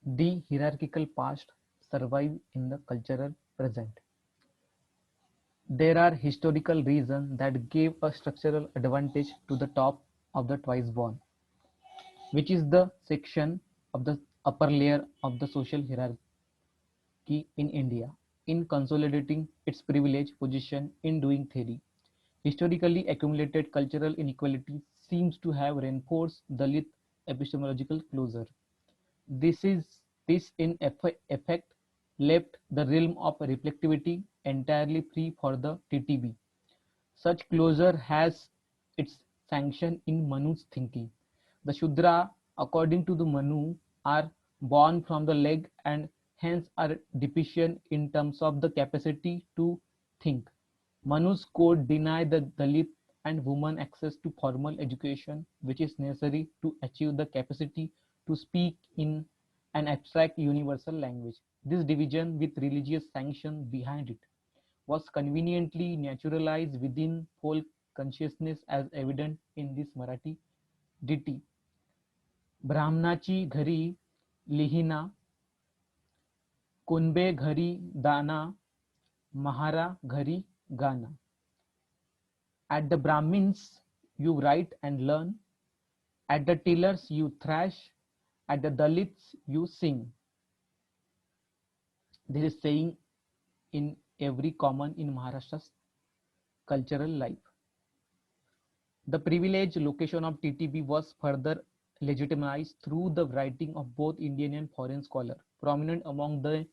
The hierarchical past survive in the cultural present. There are historical reasons that gave a structural advantage to the top of the twice born, which is the section of the upper layer of the social hierarchy in India, in consolidating its privileged position in doing theory. Historically accumulated cultural inequality seems to have reinforced Dalit epistemological closure. This is this in effect left the realm of reflectivity entirely free for the TTB. Such closure has its sanction in Manu's thinking. The Shudra, according to the Manu, are born from the leg and hence are deficient in terms of the capacity to think. Manu's code deny the Dalit and woman access to formal education, which is necessary to achieve the capacity to speak in an abstract universal language. This division, with religious sanction behind it, was conveniently naturalized within folk consciousness as evident in this Marathi ditty. ब्राह्मणाची घरी लिहिना, कुणबे घरी दाना, महारा घरी गाना. At the Brahmins you write and learn, at the tillers you thrash, at the Dalits you sing. This is saying in every common in Maharashtra's cultural life. The privileged location of TTB was further legitimized through the writing of both Indian and foreign scholars. Prominent among them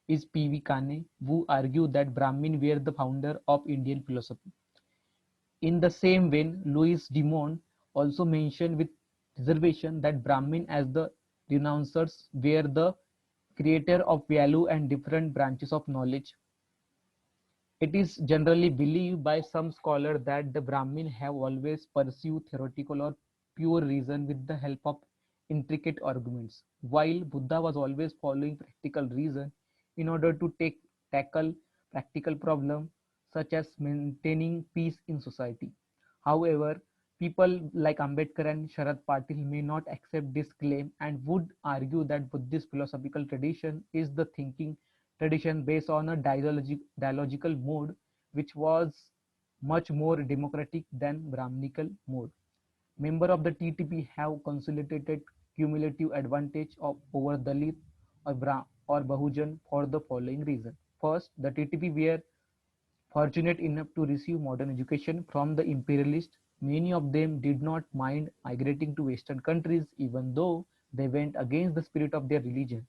is P.V. Kane, who argued that Brahmin were the founder of Indian philosophy. In the same vein, Louis Dumont also mentioned with reservation that Brahmin as the renouncers were the creator of value and different branches of knowledge. It is generally believed by some scholars that the Brahmin have always pursued theoretical or pure reason with the help of intricate arguments, while Buddha was always following practical reason in order to tackle practical problems such as maintaining peace in society. However, people like Ambedkar and Sharad Patil may not accept this claim and would argue that Buddhist philosophical tradition is the thinking tradition based on a dialogical mode which was much more democratic than Brahminical mode. Members of the TTP have consolidated cumulative advantage over Dalit or Bahujan for the following reason. First, the TTP were fortunate enough to receive modern education from the imperialists. Many of them did not mind migrating to Western countries even though they went against the spirit of their religion.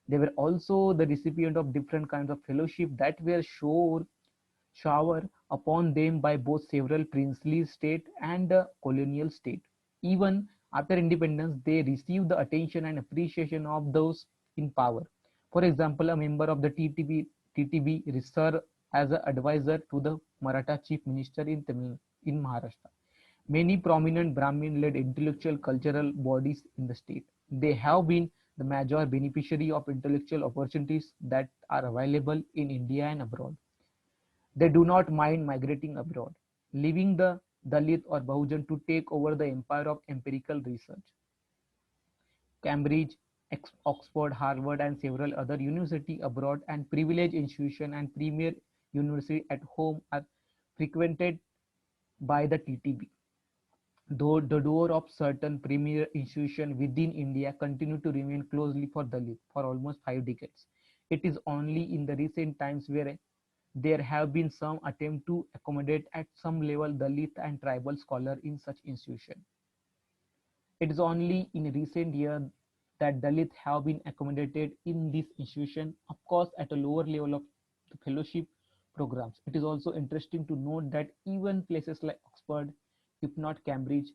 They were also the recipient of different kinds of fellowship that were showered upon them by both several princely state and the colonial state. Even after independence, they received the attention and appreciation of those in power. For example, a member of the TTB served as an advisor to the Maratha chief minister in Maharashtra. Many prominent Brahmin-led intellectual cultural bodies in the state. They have been the major beneficiary of intellectual opportunities that are available in India and abroad. They do not mind migrating abroad, leaving the Dalit or Bahujan to take over the empire of empirical research. Cambridge, Oxford, Harvard, and several other universities abroad and privileged institutions and premier university at home are frequented by the TTB. Though the door of certain premier institutions within India continue to remain closely for Dalit for almost 5 decades. It is only in the recent times where there have been some attempt to accommodate at some level Dalit and tribal scholars in such institutions. It is only in recent years that Dalit have been accommodated in this institution, of course at a lower level of the fellowship programs. It is also interesting to note that even places like Oxford, if not Cambridge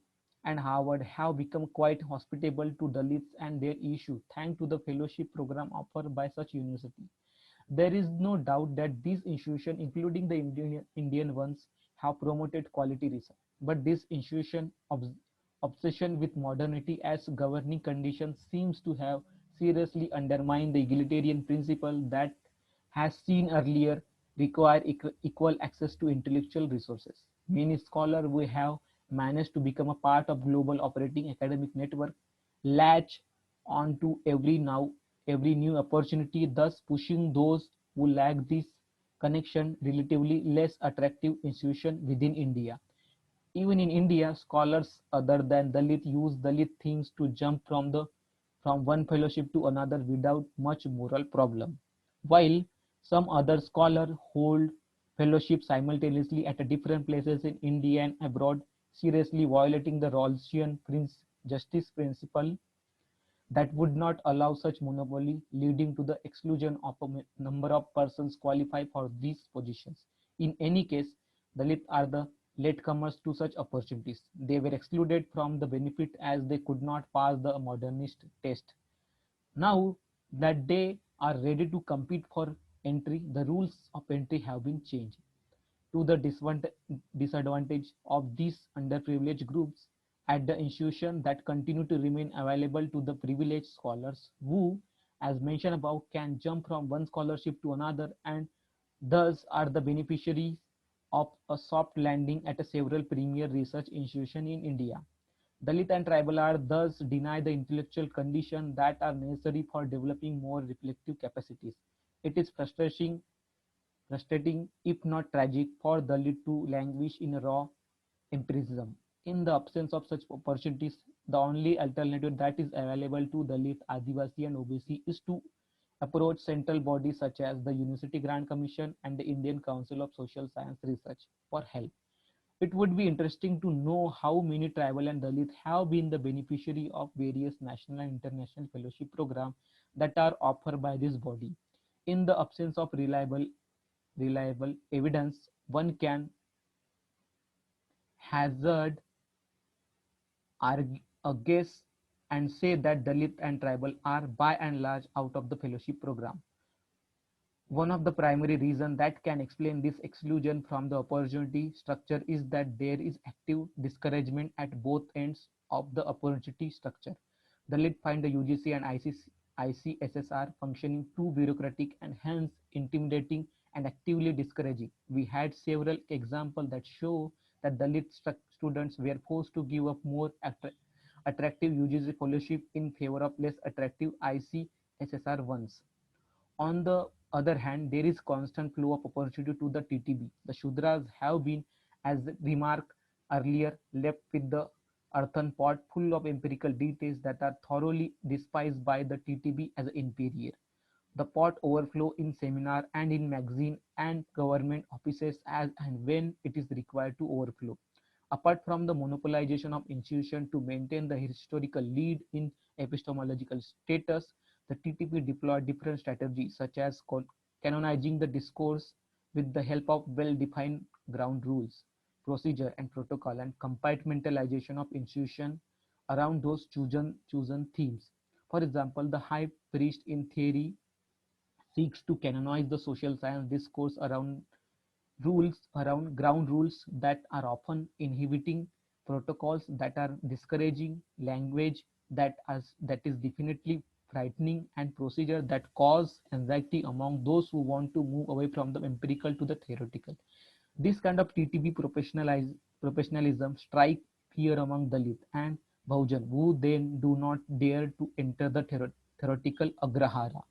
and Harvard, have become quite hospitable to Dalits and their issue thanks to the fellowship program offered by such universities. There is no doubt that these institutions, including the Indian ones, have promoted quality research. But this institution obsession with modernity as governing condition seems to have seriously undermined the egalitarian principle that has seen earlier require equal access to intellectual resources. Many scholars who have managed to become a part of global operating academic network latch on to every now every new opportunity, thus pushing those who lack this connection relatively less attractive institution within India. Even in India, scholars other than Dalit use Dalit themes to jump from one fellowship to another without much moral problem. While some other scholars hold fellowships simultaneously at different places in India and abroad, seriously violating the Rawlsian justice principle that would not allow such monopoly, leading to the exclusion of a number of persons qualified for these positions. In any case, Dalits are the latecomers to such opportunities. They were excluded from the benefit as they could not pass the modernist test. Now that they are ready to compete for entry, the rules of entry have been changed to the disadvantage of these underprivileged groups at the institution that continue to remain available to the privileged scholars who, as mentioned above, can jump from one scholarship to another and thus are the beneficiaries of a soft landing at a several premier research institutions in India. Dalit and tribal are thus denied the intellectual conditions that are necessary for developing more reflective capacities. It is frustrating, if not tragic, for Dalit to languish in raw empiricism. In the absence of such opportunities, the only alternative that is available to Dalit, Adivasi, and OBC is to approach central bodies such as the University Grant Commission and the Indian Council of Social Science Research for help. It would be interesting to know how many tribal and Dalit have been the beneficiary of various national and international fellowship programs that are offered by this body. In the absence of reliable evidence, one can hazard a guess and say that Dalit and tribal are by and large out of the fellowship program. One of the primary reasons that can explain this exclusion from the opportunity structure is that there is active discouragement at both ends of the opportunity structure. Dalit find the UGC and ICSSR functioning too bureaucratic and hence intimidating and actively discouraging. We had several examples that show that Dalit students were forced to give up more attractive UGC fellowship in favor of less attractive ICSSR ones. On the other hand, there is constant flow of opportunity to the TTB. The Shudras have been, as remarked earlier, left with the earthen pot full of empirical details that are thoroughly despised by the TTB as inferior. The pot overflow in seminar and in magazine and government offices as and when it is required to overflow. Apart from the monopolization of institution to maintain the historical lead in epistemological status, the TTP deployed different strategies such as canonizing the discourse with the help of well-defined ground rules, procedure and protocol and compartmentalization of institution around those chosen themes. For example, the high priest in theory seeks to canonize the social science discourse around ground rules that are often inhibiting, protocols that are discouraging, language that is definitely frightening, and procedure that cause anxiety among those who want to move away from the empirical to the theoretical. This kind of TTB professionalism strike fear among Dalit and Bhujan, who then do not dare to enter the theoretical agrahara.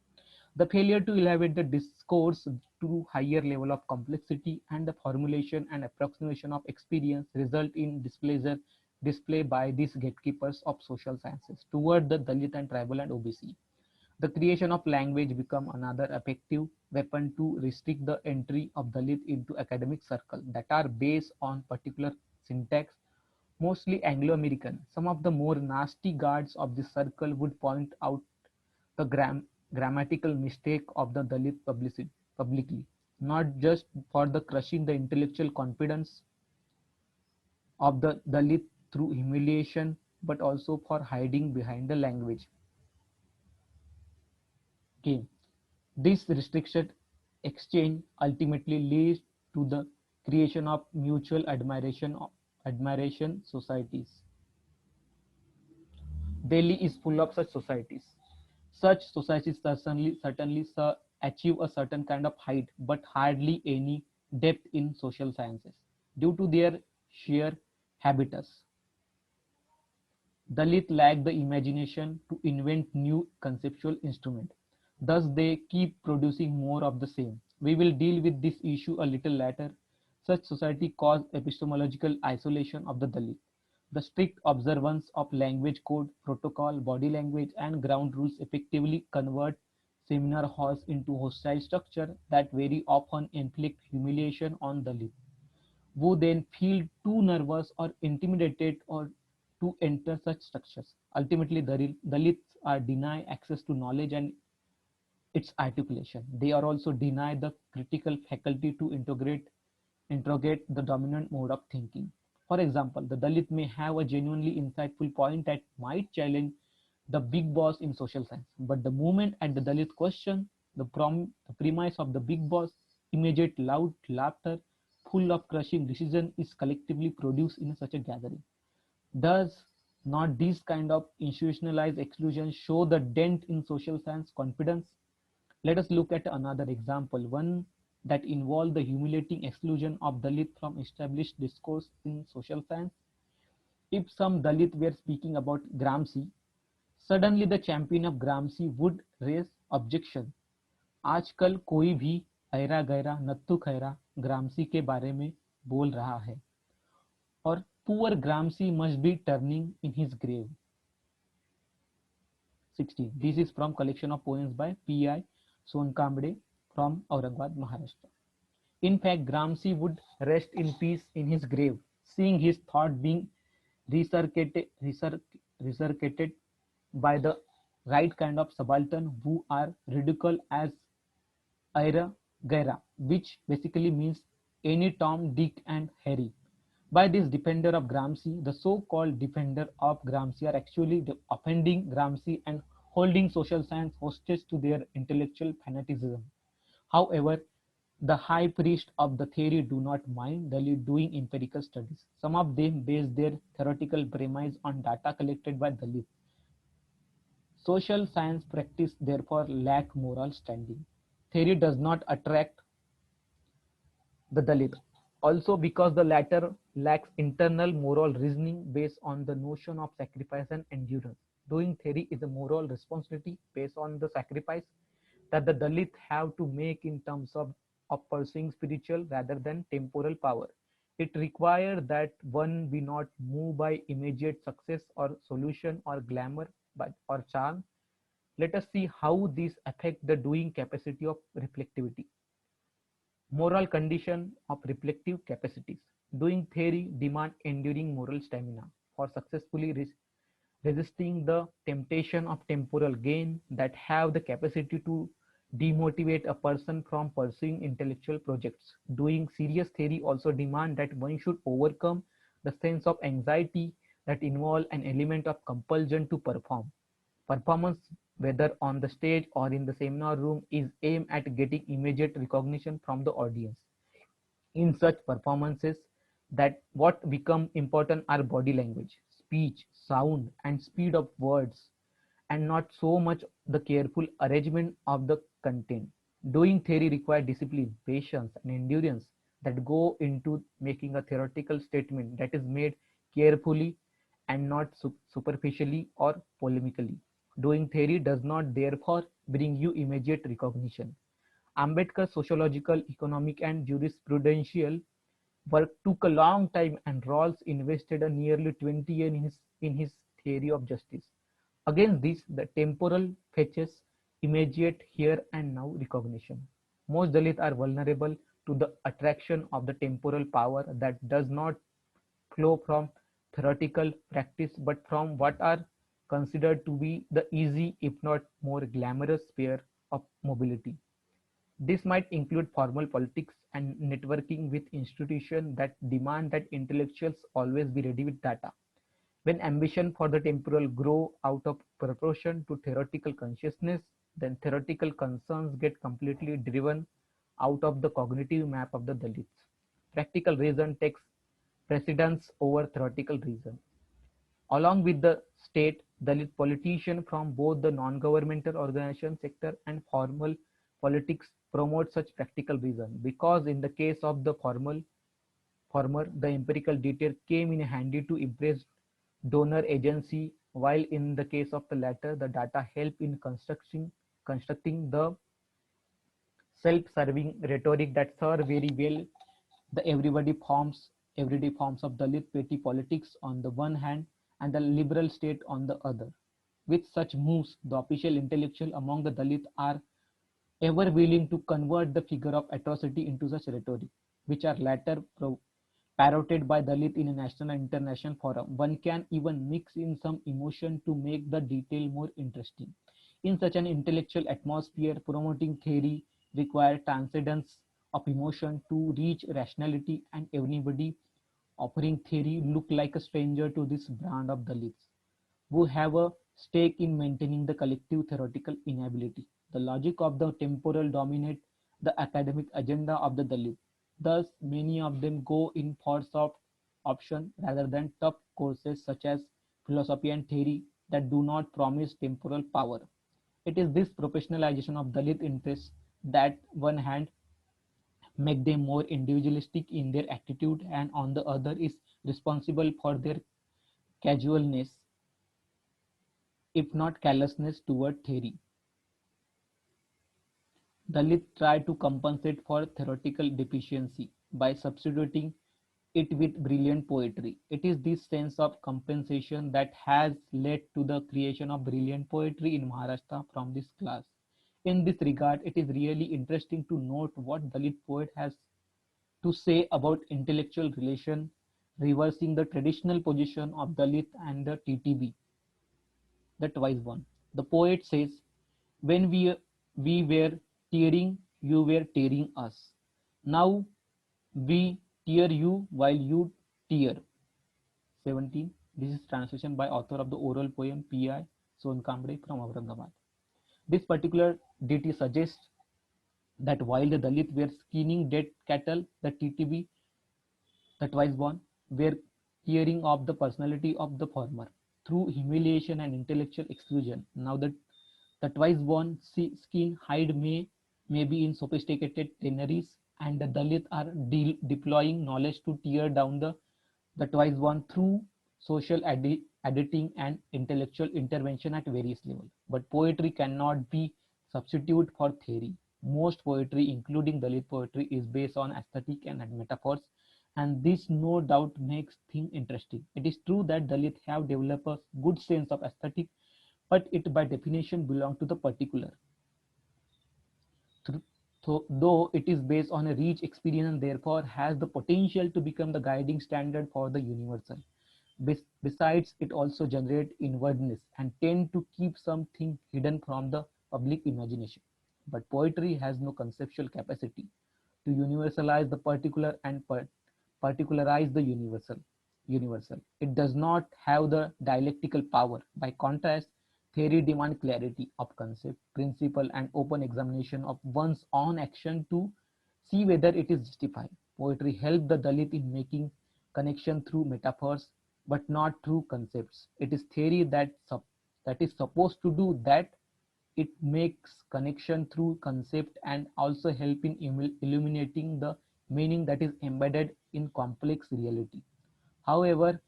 The failure to elevate the discourse to higher level of complexity and the formulation and approximation of experience result in displeasure display by these gatekeepers of social sciences toward the Dalit and tribal and OBC. The creation of language become another effective weapon to restrict the entry of Dalit into academic circles that are based on particular syntax, mostly Anglo-American. Some of the more nasty guards of this circle would point out the grammatical mistake of the Dalit publicly, not just for the crushing the intellectual confidence of the Dalit through humiliation, but also for hiding behind the language. Okay. This restricted exchange ultimately leads to the creation of mutual admiration societies. Delhi is full of such societies. Such societies certainly achieve a certain kind of height, but hardly any depth in social sciences due to their sheer habitus. Dalit lack the imagination to invent new conceptual instruments. Thus, they keep producing more of the same. We will deal with this issue a little later. Such society caused epistemological isolation of the Dalit. The strict observance of language code, protocol, body language, and ground rules effectively convert seminar halls into hostile structure that very often inflict humiliation on Dalit, who then feel too nervous or intimidated or to enter such structures. Ultimately, the Dalits are denied access to knowledge and its articulation. They are also denied the critical faculty to interrogate the dominant mode of thinking. For example, the Dalit may have a genuinely insightful point that might challenge the big boss in social science, but the moment at the Dalit question, the premise of the big boss, immediate loud laughter, full of crushing decision is collectively produced in such a gathering. Does not this kind of institutionalized exclusion show the dent in social science confidence? Let us look at another example, one that involved the humiliating exclusion of Dalit from established discourse in social science. If some Dalit were speaking about Gramsci, suddenly the champion of Gramsci would raise objection. आजकल कोई भी ऐरा गैरा नत्थु खैरा ग्रामसी के बारे में बोल रहा है और poor Gramsci must be turning in his grave. 16. This is from collection of poems by P.I. Sonkamde from Aurangabad, Maharashtra. In fact, Gramsci would rest in peace in his grave, seeing his thought being resurrected by the right kind of subaltern who are ridiculed as Ira Gaira, which basically means any Tom, Dick, and Harry. By this defender of Gramsci, the so-called defender of Gramsci are actually offending Gramsci and holding social science hostage to their intellectual fanaticism. However, the high priest of the theory do not mind Dalit doing empirical studies. Some of them base their theoretical premise on data collected by Dalit. Social science practice therefore lack moral standing. Theory does not attract the Dalit. Also, because the latter lacks internal moral reasoning based on the notion of sacrifice and endurance. Doing theory is a moral responsibility based on the sacrifice that the Dalit have to make in terms of pursuing spiritual rather than temporal power. It requires that one be not moved by immediate success or solution or glamour but or charm. Let us see how these affect the doing capacity of reflectivity. Moral condition of reflective capacities. Doing theory demand enduring moral stamina for successfully resisting the temptation of temporal gain that have the capacity to demotivate a person from pursuing intellectual projects. Doing serious theory also demand that one should overcome the sense of anxiety that involve an element of compulsion to perform. Performance, whether on the stage or in the seminar room, is aimed at getting immediate recognition from the audience. In such performances, that what become important are body language, speech, sound, and speed of words, and not so much the careful arrangement of the content. Doing theory requires discipline, patience, and endurance that go into making a theoretical statement that is made carefully and not superficially or polemically. Doing theory does not therefore bring you immediate recognition. Ambedkar's sociological, economic, and jurisprudential work took a long time, and Rawls invested a nearly 20 years in his theory of justice. Against this, the temporal fetches immediate here and now recognition. Most Dalits are vulnerable to the attraction of the temporal power that does not flow from theoretical practice but from what are considered to be the easy, if not more glamorous, sphere of mobility. This might include formal politics and networking with institutions that demand that intellectuals always be ready with data. When ambition for the temporal grow out of proportion to theoretical consciousness, then theoretical concerns get completely driven out of the cognitive map of the Dalits. Practical reason takes precedence over theoretical reason. Along with the state, Dalit politicians from both the non-governmental organization sector and formal politics promote such practical reason because in the case of the former, the empirical detail came in handy to impress donor agency, while in the case of the latter, the data help in constructing the self-serving rhetoric that serve very well the everyday forms of Dalit petty politics on the one hand and the liberal state on the other. With such moves, the official intellectual among the Dalit are ever willing to convert the figure of atrocity into such rhetoric, which are latter parroted by Dalit in a national and international forum. One can even mix in some emotion to make the detail more interesting. In such an intellectual atmosphere, promoting theory requires transcendence of emotion to reach rationality, and anybody offering theory look like a stranger to this brand of Dalits who have a stake in maintaining the collective theoretical inability. The logic of the temporal dominate the academic agenda of the Dalit. Thus, many of them go in for soft option rather than tough courses such as philosophy and theory that do not promise temporal power. It is this professionalization of Dalit interests that one hand make them more individualistic in their attitude and on the other is responsible for their casualness, if not callousness toward theory. Dalit try to compensate for theoretical deficiency by substituting it with brilliant poetry. It is this sense of compensation that has led to the creation of brilliant poetry in Maharashtra from this class. In this regard, it is really interesting to note what Dalit poet has to say about intellectual relation, reversing the traditional position of Dalit and the TTB, the twice one. The poet says, when we were tearing, you were tearing us. Now we tear you while you tear. 17. This is translation by author of the oral poem P.I. Sonkambre from Aurangabad. This particular ditty suggests that while the Dalit were skinning dead cattle, the TTB, the twice born, were tearing off the personality of the former through humiliation and intellectual exclusion. Now the twice born skin hide may be in sophisticated tanneries, and the Dalit are deploying knowledge to tear down the twice born through social editing and intellectual intervention at various levels. But poetry cannot be substitute for theory. Most poetry, including Dalit poetry, is based on aesthetic and metaphors, and this no doubt makes things interesting. It is true that Dalit have developed a good sense of aesthetic, but it by definition belongs to the particular. So, though it is based on a rich experience and therefore has the potential to become the guiding standard for the universal. Besides, it also generates inwardness and tend to keep something hidden from the public imagination. But poetry has no conceptual capacity to universalize the particular and particularize the universal. It does not have the dialectical power. By contrast, theory demands clarity of concept, principle, and open examination of one's own action to see whether it is justified. Poetry helps the Dalit in making connection through metaphors, but not through concepts. It is theory that is supposed to do that. It makes connection through concept and also help in illuminating the meaning that is embedded in complex reality. However,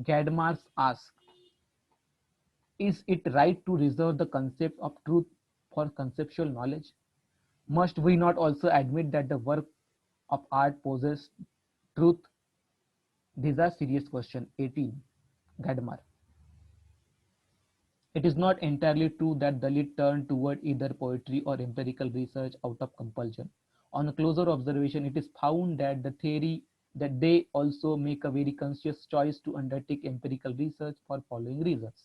Gadmars asks, is it right to reserve the concept of truth for conceptual knowledge? Must we not also admit that the work of art possesses truth? These are serious questions. 18. Gadmar. It is not entirely true that Dalit turned toward either poetry or empirical research out of compulsion. On a closer observation, it is found that they also make a very conscious choice to undertake empirical research for following reasons.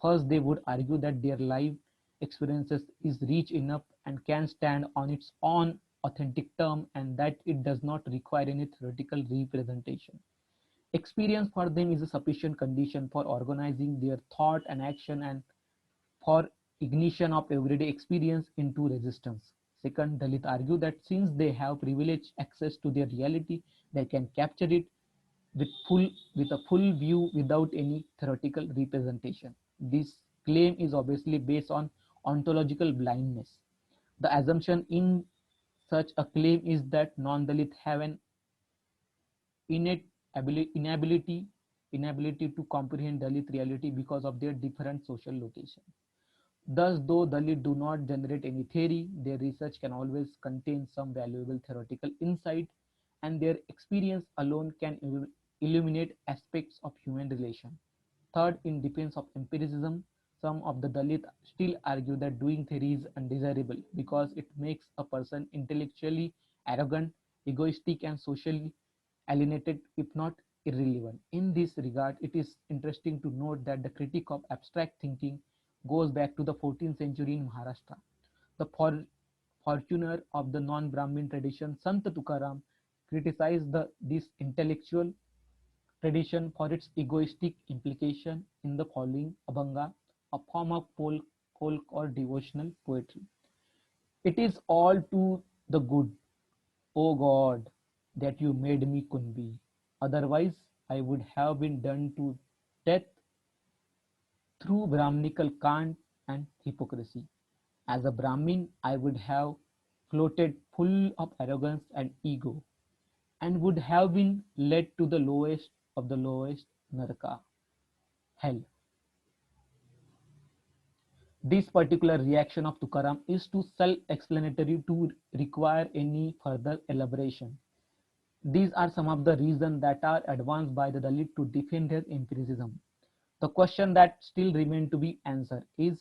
First, they would argue that their life experiences is rich enough and can stand on its own authentic term, and that it does not require any theoretical representation. Experience for them is a sufficient condition for organizing their thought and action and for ignition of everyday experience into resistance. Second, Dalit argue that since they have privileged access to their reality, they can capture it with with a full view without any theoretical representation. This claim is obviously based on ontological blindness. The assumption in such a claim is that non-Dalit have an innate inability to comprehend Dalit reality because of their different social location. Thus, though Dalit do not generate any theory, their research can always contain some valuable theoretical insight, and their experience alone can illuminate aspects of human relation. Third, in defense of empiricism, some of the Dalit still argue that doing theory is undesirable because it makes a person intellectually arrogant, egoistic, and socially alienated, if not irrelevant. In this regard, it is interesting to note that the critique of abstract thinking goes back to the 14th century in Maharashtra. The fortuner of the non-Brahmin tradition, Sant Tukaram, criticized this intellectual tradition for its egoistic implication in the following abhanga, a form of folk or devotional poetry. It is all to the good, O God, that you made me Kunbi. Otherwise, I would have been done to death through Brahminical cant and hypocrisy. As a Brahmin, I would have floated full of arrogance and ego, and would have been led to the lowest of the lowest Naraka, hell. This particular reaction of Tukaram is too self-explanatory to require any further elaboration. These are some of the reasons that are advanced by the Dalit to defend their empiricism. The question that still remains to be answered is,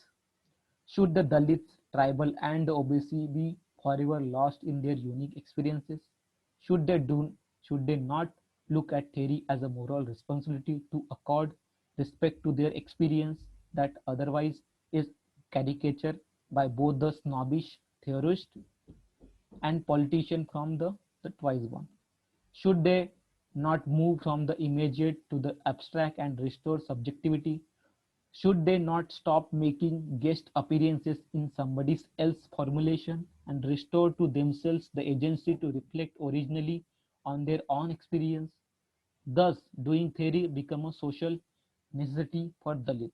should the Dalits, tribal and the OBC be forever lost in their unique experiences? Should they do should they not look at theory as a moral responsibility to accord respect to their experience that otherwise is caricatured by both the snobbish theorist and politician from the twice one? Should they not move from the immediate to the abstract and restore subjectivity? Should they not stop making guest appearances in somebody else's formulation and restore to themselves the agency to reflect originally on their own experience? Thus, doing theory become a social necessity for Dalit.